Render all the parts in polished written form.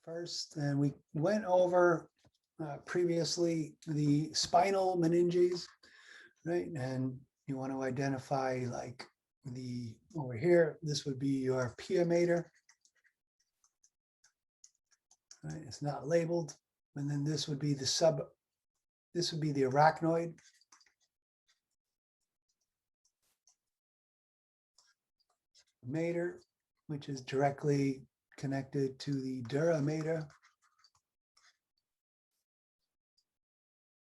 first, and we went over previously the spinal meninges, right? And you want to identify like the over here, this would be your pia mater. Right? It's not labeled. And then this would be the this would be the arachnoid. Mater, which is directly connected to the dura mater.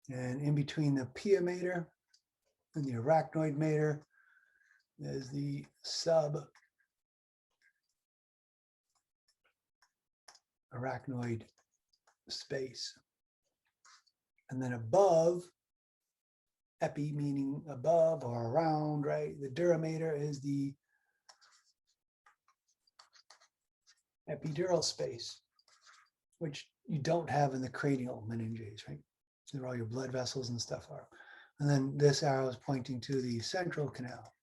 And in between the pia mater and the arachnoid mater is the subarachnoid space. And then above, epi meaning above or around, right? The dura mater is the epidural space, which you don't have in the cranial meninges, right? Where all your blood vessels and stuff are. And then this arrow is pointing to the central canal.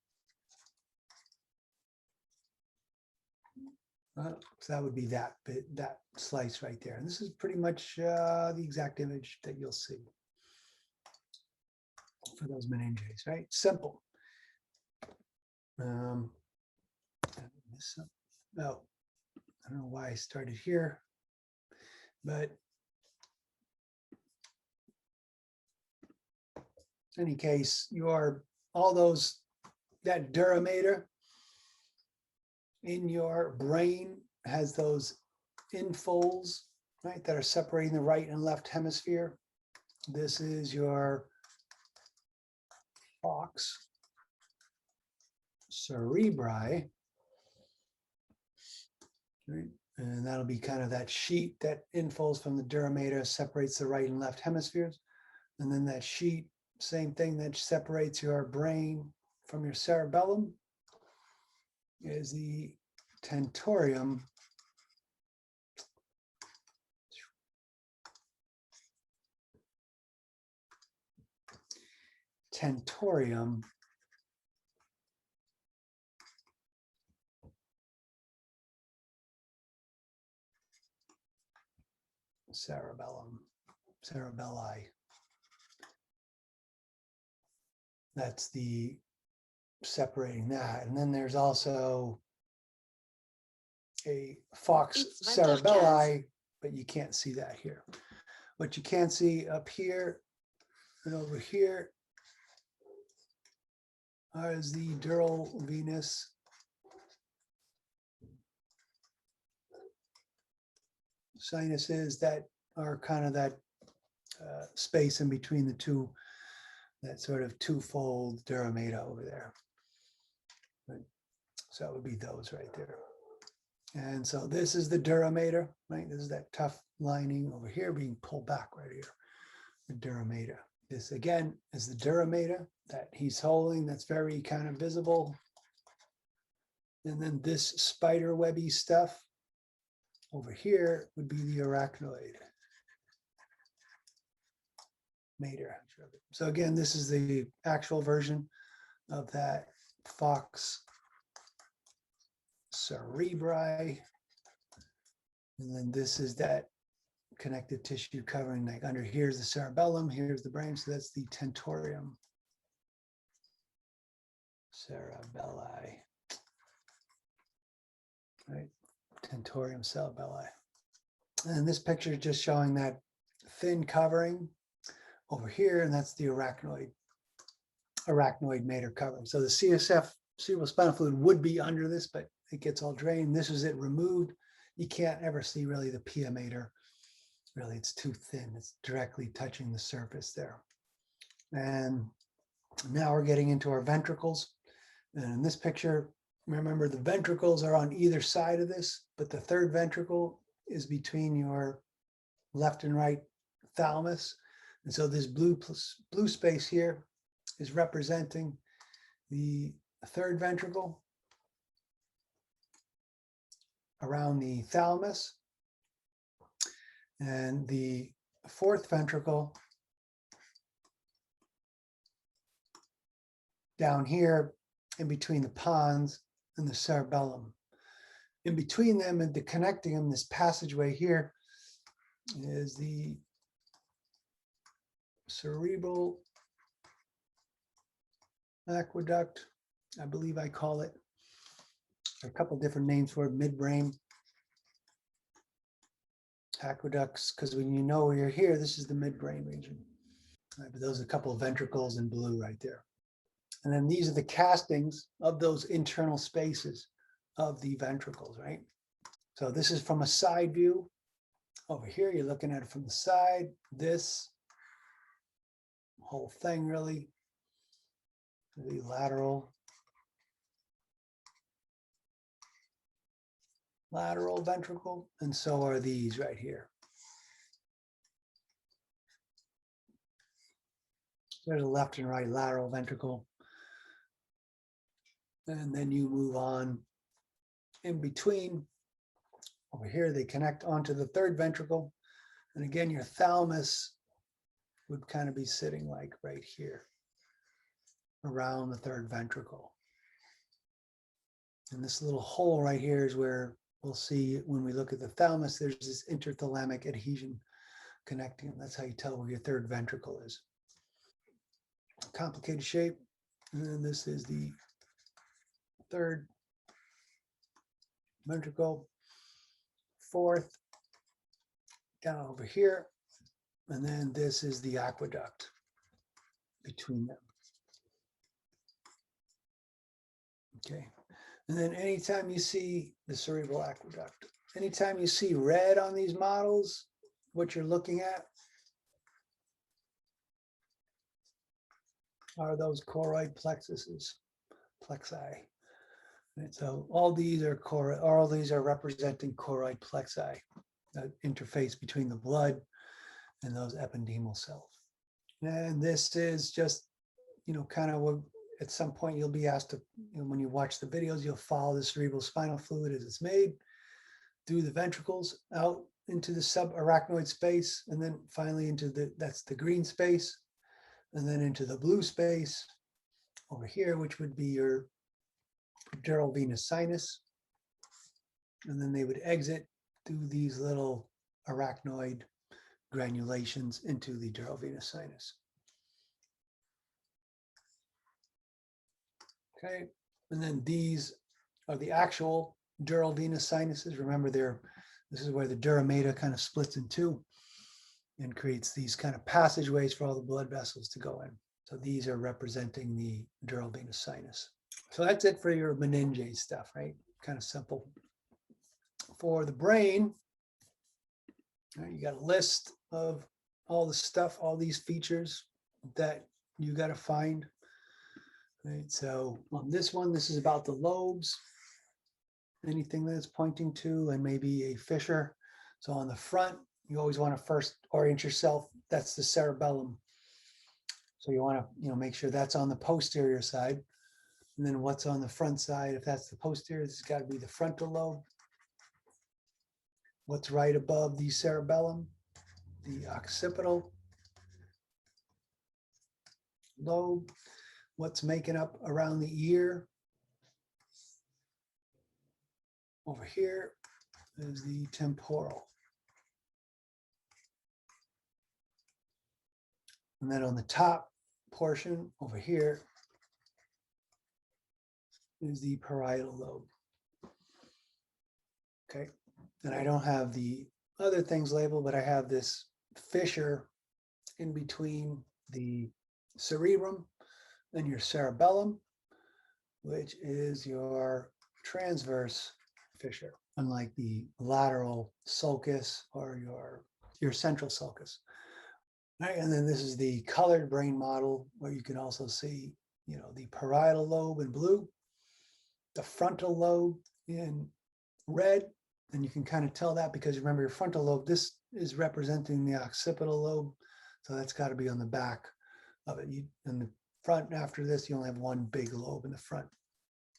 So that would be that bit, that slice right there. And this is pretty much the exact image that you'll see for those meninges, right? Simple. Oh, I don't know why I started here, but in any case, all those, that dura mater in your brain has those infolds, right, that are separating the right and left hemisphere. This is your falx cerebri, right? And that'll be kind of that sheet that infolds from the dura mater, separates the right and left hemispheres. And then that sheet, same thing, that separates your brain from your cerebellum, is the tentorium cerebelli. That's the separating that. And then there's also a falx cerebelli, but you can't see that here. What you can see up here and over here is the dural venous sinuses that are kind of that space in between the two, that sort of twofold dura mater over there. Right. So that would be those right there. And so this is the dura mater, right? This is that tough lining over here being pulled back right here, the dura mater. This again is the dura mater that he's holding, that's very kind of visible. And then this spider webby stuff over here would be the arachnoid mater. So again, this is the actual version of that falx cerebri. And then this is that connective tissue covering, like under here's the cerebellum, here's the brain. So that's the tentorium cerebelli, right? Tentorium cerebelli. And this picture is just showing that thin covering over here, and that's the arachnoid mater covering. So the CSF, cerebrospinal fluid, would be under this, but it gets all drained. This is it removed. You can't ever see really the pia mater. Really, it's too thin. It's directly touching the surface there. And now we're getting into our ventricles. And in this picture, remember the ventricles are on either side of this, but the third ventricle is between your left and right thalamus. And so this blue space here is representing the third ventricle around the thalamus. And the fourth ventricle down here in between the pons and the cerebellum. In between them and connecting them, this passageway here is the cerebral aqueduct, I believe I call it. There are a couple different names for it, midbrain aqueducts, because when you know you're here, this is the midbrain region. Right, but those are a couple of ventricles in blue right there. And then these are the castings of those internal spaces of the ventricles, right? So this is from a side view. Over here, you're looking at it from the side. This whole thing really, the lateral ventricle, and so are these right here. There's a left and right lateral ventricle. And then you move on in between. Over here, they connect onto the third ventricle. And again, your thalamus would kind of be sitting like right here around the third ventricle. And this little hole right here is where we'll see when we look at the thalamus, there's this interthalamic adhesion connecting them. That's how you tell where your third ventricle is. Complicated shape. And then this is the third ventricle, fourth, down over here. And then this is the aqueduct between them. Okay. And then anytime you see the cerebral aqueduct, anytime you see red on these models, what you're looking at are those choroid plexuses, plexi. And so all these are representing choroid plexi, that interface between the blood and those ependymal cells. And this is just, kind of what at some point you'll be asked to, when you watch the videos, you'll follow the cerebral spinal fluid as it's made through the ventricles out into the subarachnoid space, and then finally into that's the green space, and then into the blue space over here, which would be your dural venous sinus. And then they would exit through these little arachnoid granulations into the dural venous sinus. Okay, and then these are the actual dural venous sinuses. Remember, this is where the dura mater kind of splits in two and creates these kind of passageways for all the blood vessels to go in. So these are representing the dural venous sinus. So that's it for your meninges stuff, right? Kind of simple. For the brain, you got a list of all the stuff, all these features that you got to find. Right, so on this one, this is about the lobes, anything that's pointing to, and maybe a fissure. So on the front, you always want to first orient yourself. That's the cerebellum. So you want to, make sure that's on the posterior side. And then what's on the front side, if that's the posterior, it's got to be the frontal lobe. What's right above the cerebellum? The occipital lobe. What's making up around the ear? Over here is the temporal. And then on the top portion over here is the parietal lobe. Okay, and I don't have the other things labeled, but I have this fissure in between the cerebrum and your cerebellum, which is your transverse fissure, unlike the lateral sulcus or your central sulcus. Right, and then this is the colored brain model where you can also see, the parietal lobe in blue, the frontal lobe in red, and you can kind of tell that because remember your frontal lobe, this is representing the occipital lobe, so that's got to be on the back of it. In the front, after this, you only have one big lobe in the front.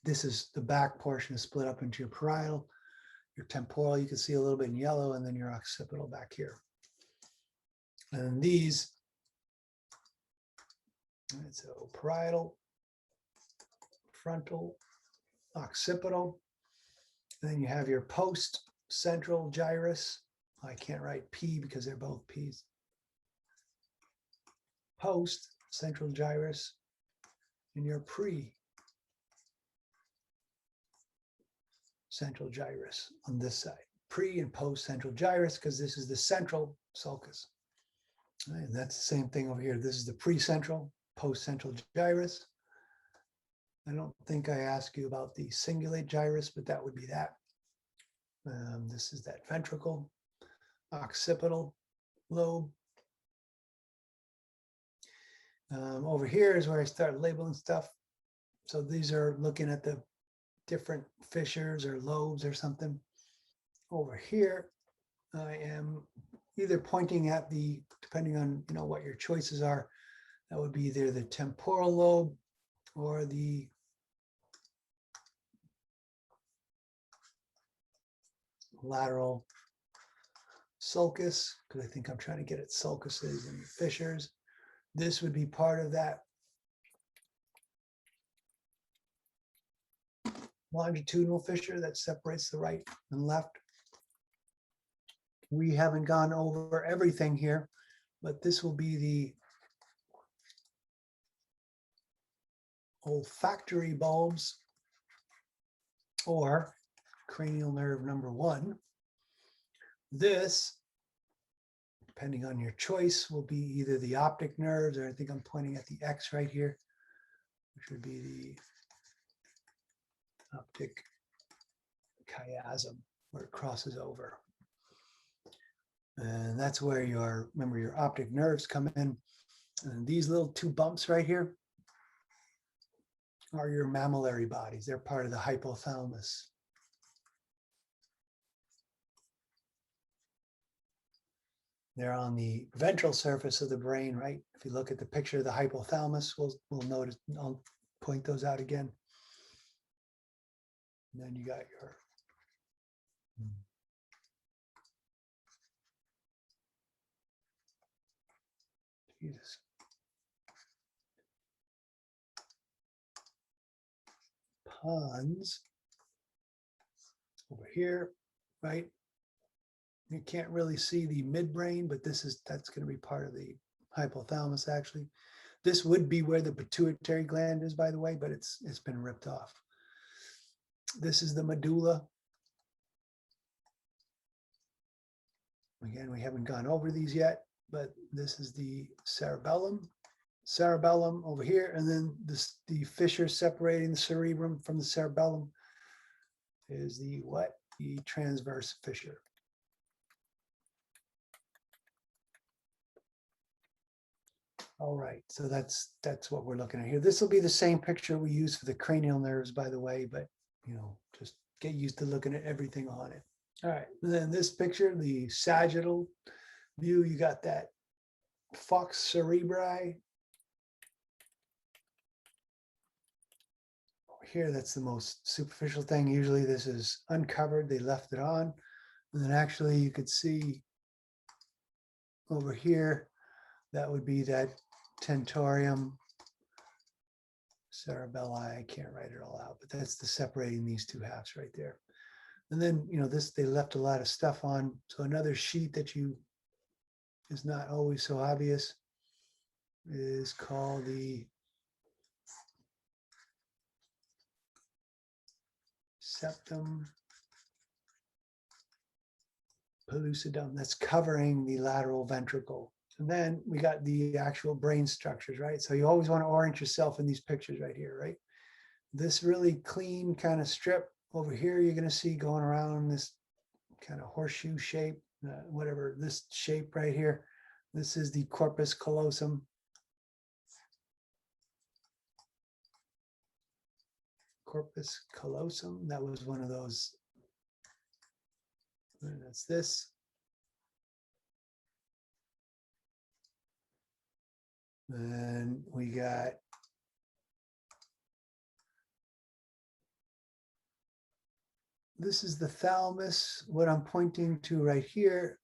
This is the back portion is split up into your parietal, your temporal, you can see a little bit in yellow, and then your occipital back here. And these, right, so parietal, frontal, occipital, and then you have your post-central gyrus I can't write P because they're both P's. Post central gyrus and your pre central gyrus on this side. Pre and post central gyrus, because this is the central sulcus. And that's the same thing over here. This is the pre-central, post-central gyrus. I don't think I asked you about the cingulate gyrus, but that would be that. This is that ventricle, occipital lobe. Over here is where I start labeling stuff. So these are looking at the different fissures or lobes or something. Over here, I am either pointing at the, depending on what your choices are, that would be either the temporal lobe or the lateral sulcus, because I think I'm trying to get at sulcuses and fissures. This would be part of that longitudinal fissure that separates the right and left. We haven't gone over everything here, but this will be the olfactory bulbs, or cranial nerve number 1. This, depending on your choice, will be either the optic nerves, or I think I'm pointing at the X right here, which would be the optic chiasm, where it crosses over. And that's where remember your optic nerves come in. And these little 2 bumps right here are your mammillary bodies. They're part of the hypothalamus. They're on the ventral surface of the brain, right? If you look at the picture of the hypothalamus, we'll notice, I'll point those out again. And then you got your Jesus. Pons over here, right? You can't really see the midbrain, but that's going to be part of the hypothalamus actually. This would be where the pituitary gland is, by the way, but it's been ripped off. This is the medulla. Again, we haven't gone over these yet, but this is the cerebellum. Cerebellum over here, and then the fissure separating the cerebrum from the cerebellum is the what? The transverse fissure. All right, so that's what we're looking at here. This will be the same picture we use for the cranial nerves, by the way, but just get used to looking at everything on it. All right, and then this picture, the sagittal view, you got that falx cerebri. Over here, that's the most superficial thing. Usually this is uncovered, they left it on. And then actually you could see over here, that would be that tentorium cerebelli. I can't write it all out, but that's the separating these 2 halves right there. And then, this, they left a lot of stuff on. So another sheet that is not always so obvious is called the septum pellucidum. That's covering the lateral ventricle. And then we got the actual brain structures, right? So you always want to orient yourself in these pictures right here, right? This really clean kind of strip over here, you're going to see going around this kind of horseshoe shape, whatever, this shape right here. This is the corpus callosum. Corpus callosum, that was one of those. And that's this. And we got this is the thalamus. What I'm pointing to right here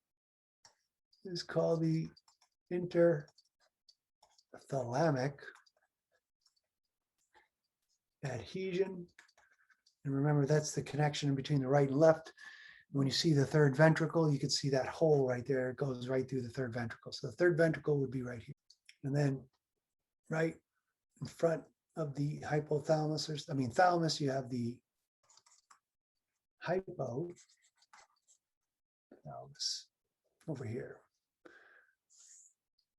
is called the interthalamic adhesion. And remember, that's the connection between the right and left. when you see the third ventricle, you can see that hole right there. It goes right through the third ventricle. So the third ventricle would be right here. And then right in front of the hypothalamus, or I mean thalamus, you have the hypothalamus over here.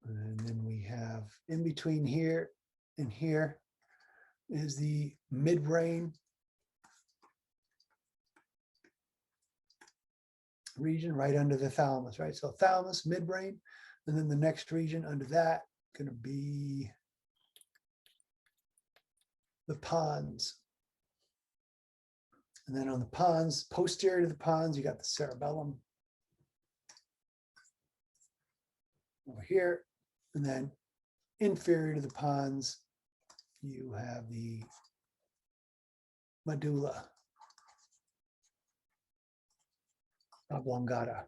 And then we have in between here and here is the midbrain region right under the thalamus, right? So thalamus, midbrain, and then the next region under that going to be the pons. And then on the pons, posterior to the pons, you got the cerebellum over here. And then inferior to the pons, you have the medulla oblongata.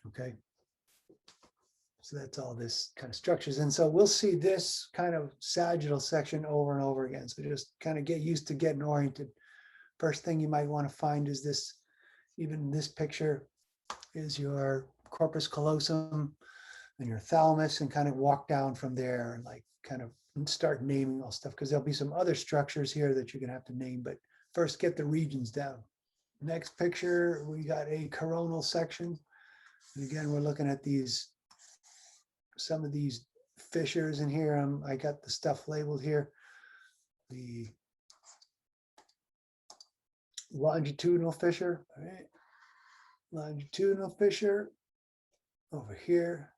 Okay. So that's all this kind of structures. And so we'll see this kind of sagittal section over and over again. So just kind of get used to getting oriented. First thing you might want to find is this, even this picture is your corpus callosum and your thalamus, and kind of walk down from there and like kind of start naming all stuff, because there'll be some other structures here that you're going to have to name, but first get the regions down. Next picture, we got a coronal section. And again, we're looking at these, some of these fissures in here. I got the stuff labeled here. The longitudinal fissure, all right? Longitudinal fissure over here.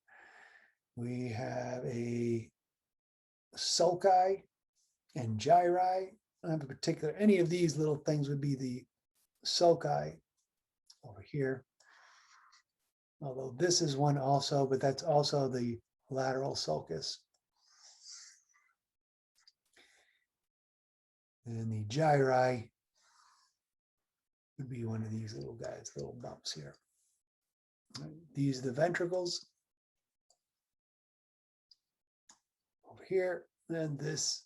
We have a sulci and gyri. In particular, any of these little things would be the sulci over here. Although this is one also, but that's also the lateral sulcus. And the gyri would be one of these little guys, little bumps here. These are the ventricles over here. And this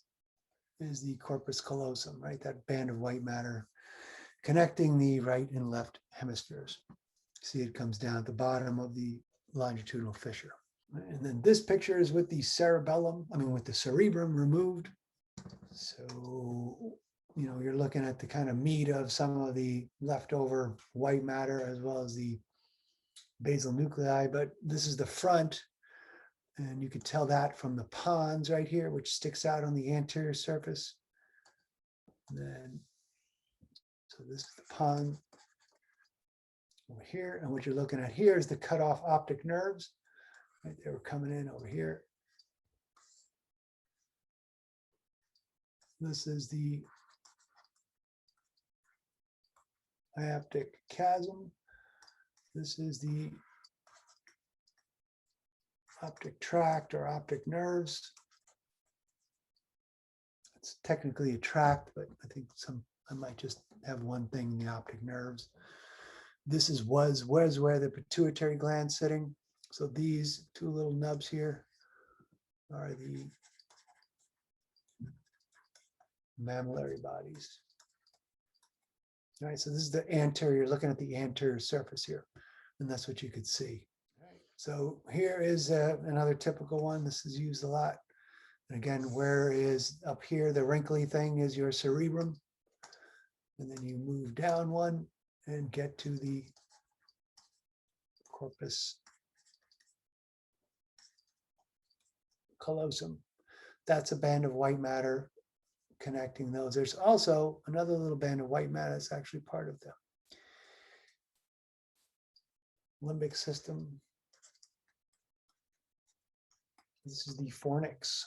is the corpus callosum, right? That band of white matter connecting the right and left hemispheres. See, it comes down at the bottom of the longitudinal fissure. And then this picture is with the cerebellum, with the cerebrum removed. So, you're looking at the kind of meat of some of the leftover white matter as well as the basal nuclei, but this is the front. And you could tell that from the pons right here, which sticks out on the anterior surface. And then, so this is the pons over here. And what you're looking at here is the cut off optic nerves. Right, they were coming in over here. This is the iaptic chasm. This is the optic tract or optic nerves. It's technically a tract, but I think I might just have one thing, the optic nerves. This is was where the pituitary gland sitting. So these two little nubs here are the mammillary bodies. All right, so this is the anterior, looking at the anterior surface here, and that's what you could see. So here is another typical one. This is used a lot. And again, where is up here, the wrinkly thing is your cerebrum. And then you move down one and get to the corpus callosum. That's a band of white matter connecting those. There's also another little band of white matter that's actually part of the limbic system. This is the fornix.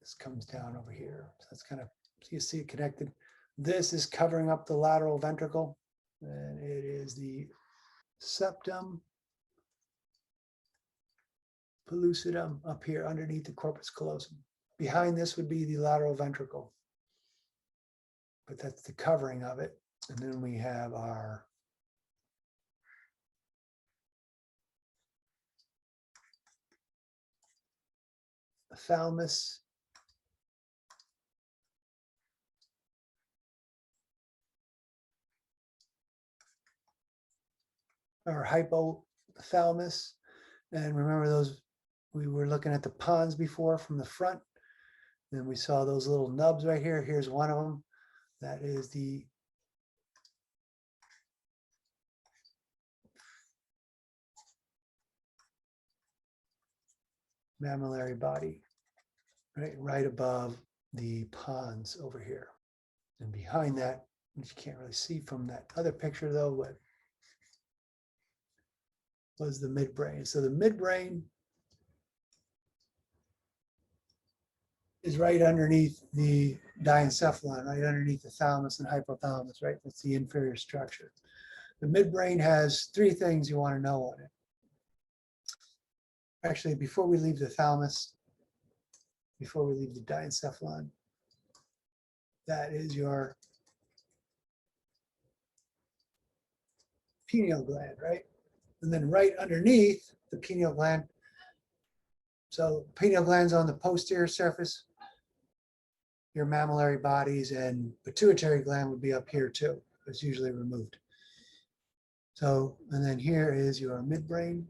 This comes down over here. So that's kind of, so you see it connected. This is covering up the lateral ventricle, and it is the septum pellucidum up here underneath the corpus callosum. Behind this would be the lateral ventricle, but that's the covering of it. And then we have our thalamus, our hypothalamus. And remember those, we were looking at the pons before from the front. Then we saw those little nubs right here. Here's one of them. That is the mammillary body, right above the pons over here. And behind that, which you can't really see from that other picture though, but was the midbrain. So the midbrain is right underneath the diencephalon, right underneath the thalamus and hypothalamus, right? That's the inferior structure. The midbrain has three things you want to know on it. Actually, before we leave the thalamus, before we leave the diencephalon, that is your pineal gland, right? And then right underneath the pineal gland, so pineal gland's on the posterior surface, your mammillary bodies and pituitary gland would be up here too. It's usually removed. So, and then here is your midbrain.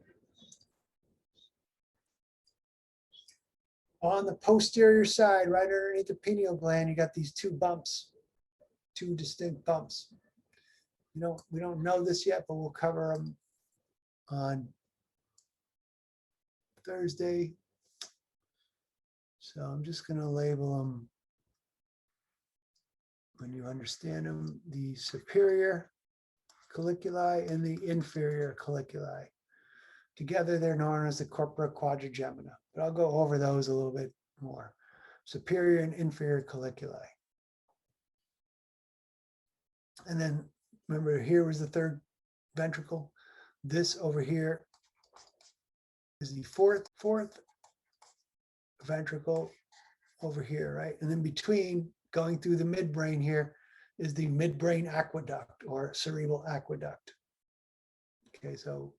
On the posterior side, right underneath the pineal gland, you got these two bumps, two distinct bumps. We don't know this yet, but we'll cover them on Thursday. So I'm just going to label them when you understand them, the superior colliculi and the inferior colliculi. Together, they're known as the corpora quadrigemina, but I'll go over those a little bit more. Superior and inferior colliculi. And then remember, here was the third ventricle. This over here is the fourth ventricle over here, right? And then between, going through the midbrain here, is the midbrain aqueduct or cerebral aqueduct. Okay, so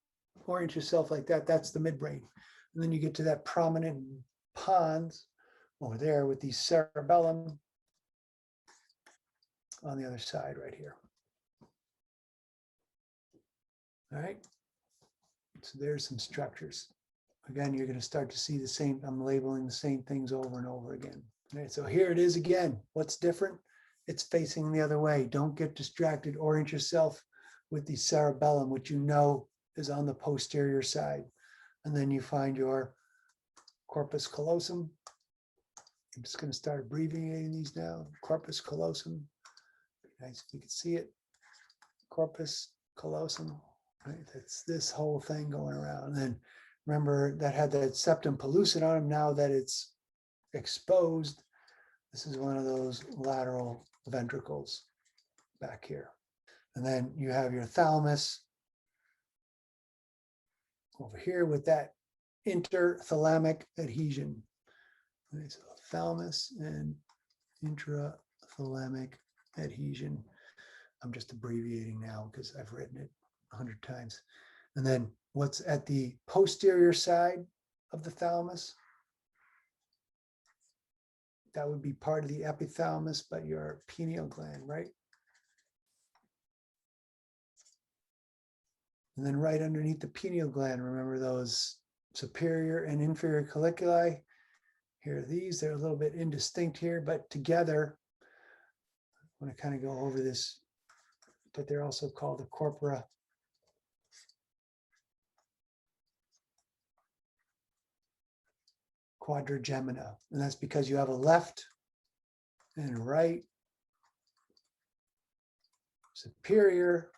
orient yourself like that. That's the midbrain. And then you get to that prominent pons over there with the cerebellum on the other side right here. All right. So there's some structures. Again, you're going to start to see the same, I'm labeling the same things over and over again. All right, so here it is again. What's different? It's facing the other way. Don't get distracted. Orient yourself with the cerebellum, which you know is on the posterior side. And then you find your corpus callosum. I'm just going to start abbreviating these now. Corpus callosum. Nice if you can see it. Corpus callosum. Right? That's this whole thing going around. And then remember that had that septum pellucid on them. Now that it's exposed, this is one of those lateral ventricles back here. And then you have your thalamus over here with that interthalamic adhesion. Okay, so thalamus and intrathalamic adhesion. I'm just abbreviating now because I've written it 100 times. And then what's at the posterior side of the thalamus? That would be part of the epithalamus, but your pineal gland, right? And then right underneath the pineal gland, remember those superior and inferior colliculi. Here are these, they're a little bit indistinct here, but together, I want to kind of go over this, but they're also called the corpora quadrigemina. And that's because you have a left and a right superior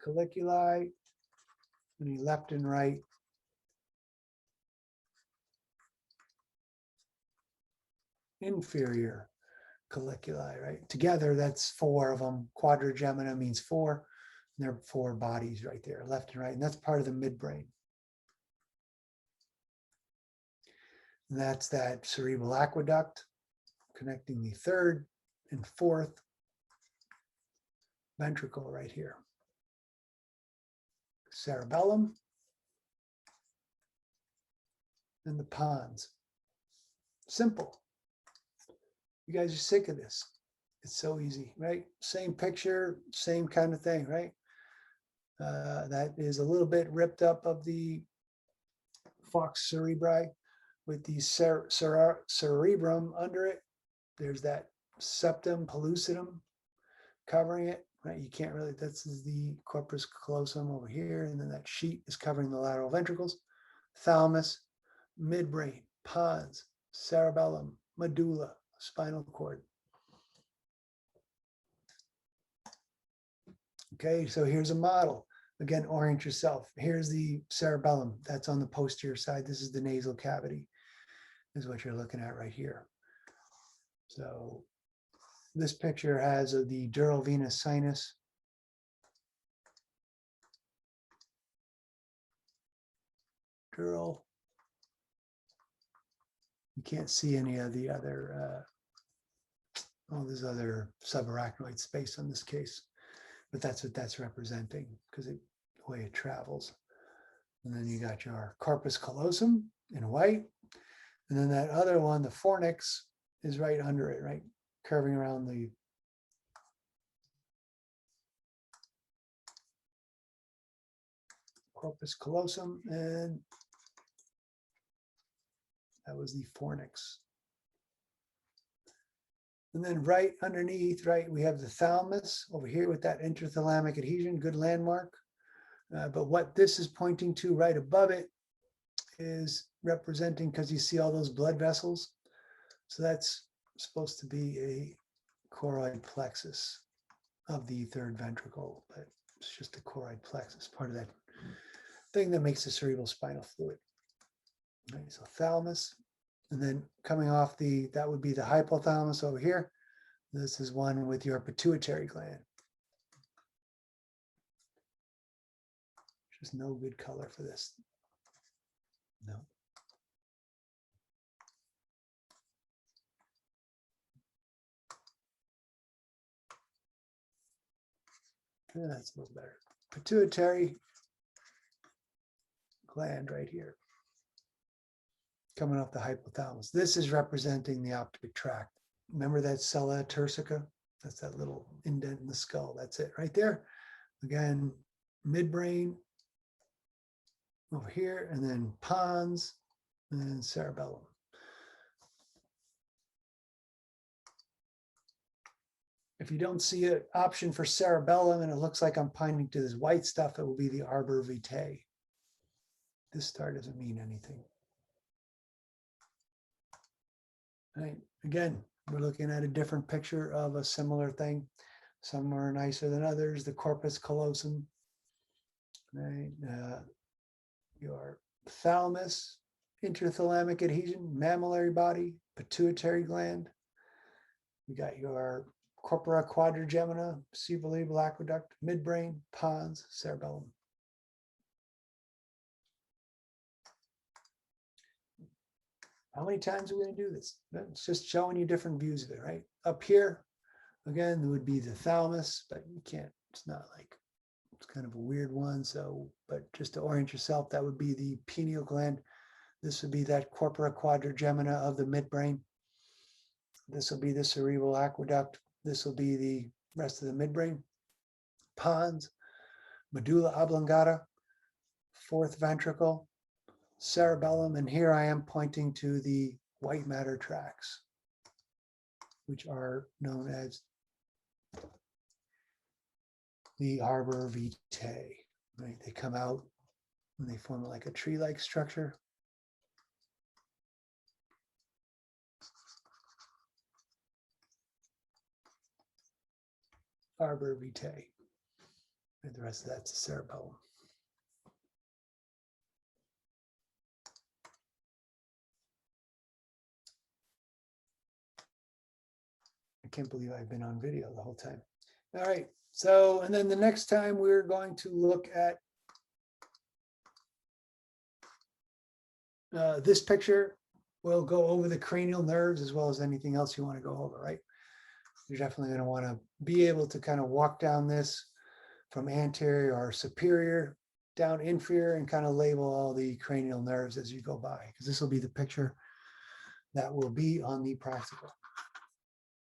colliculi, and the left and right inferior colliculi, right? Together, that's four of them. Quadrigemina means four. And there are four bodies right there, left and right. And that's part of the midbrain. And that's that cerebral aqueduct connecting the third and fourth ventricle right here. Cerebellum and the pons. Simple. You guys are sick of this. It's so easy, right? Same picture, same kind of thing, right? That is a little bit ripped up of the Fox cerebri with the cerebrum under it. There's that septum pellucidum covering it, right? You can't really, this is the corpus callosum over here, and then that sheet is covering the lateral ventricles, thalamus, midbrain, pons, cerebellum, medulla, spinal cord. Okay, so here's a model. Again, orient yourself. Here's the cerebellum. That's on the posterior side. This is the nasal cavity, is what you're looking at right here. So this picture has the dural venous sinus. Dural. You can't see any of the other, there's other subarachnoid space in this case, but that's what that's representing because the way it travels. And then you got your corpus callosum in white. And then that other one, the fornix, is right under it, right? Curving around the corpus callosum, and that was the fornix. And then right underneath, right, we have the thalamus over here with that interthalamic adhesion, good landmark. But what this is pointing to right above it is representing, because you see all those blood vessels. So that's supposed to be a choroid plexus of the third ventricle, but it's just a choroid plexus, part of that thing that makes the cerebral spinal fluid. Right, so thalamus, and then coming off that would be the hypothalamus over here. This is one with your pituitary gland. There's no good color for this. No. Yeah, that's a little better. Pituitary gland right here, coming off the hypothalamus. This is representing the optic tract. Remember that sella turcica? That's that little indent in the skull. That's it right there. Again, midbrain over here, and then pons, and then cerebellum. If you don't see an option for cerebellum and it looks like I'm pointing to this white stuff, it will be the arbor vitae. This star doesn't mean anything. Right. Again, we're looking at a different picture of a similar thing. Some are nicer than others. The corpus callosum, right? Your thalamus, interthalamic adhesion, mammillary body, pituitary gland. We got your corpora quadrigemina, cerebroleval aqueduct, midbrain, pons, cerebellum. How many times are we going to do this? It's just showing you different views of it, right? Up here, again, there would be the thalamus, but you can't, it's not like, it's kind of a weird one. So, but just to orient yourself, that would be the pineal gland. This would be that corpora quadrigemina of the midbrain. This will be the cerebral aqueduct. This will be the rest of the midbrain. Pons, medulla oblongata, fourth ventricle, cerebellum, and here I am pointing to the white matter tracts, which are known as the arbor vitae. Right? They come out and they form like a tree-like structure. Arbor vitae. And the rest of that's the cerebellum. I can't believe I've been on video the whole time. All right. So, and then the next time we're going to look at this picture. We'll go over the cranial nerves as well as anything else you want to go over, right? You're definitely going to want to be able to kind of walk down this from anterior or superior down inferior and kind of label all the cranial nerves as you go by, because this will be the picture that will be on the practical.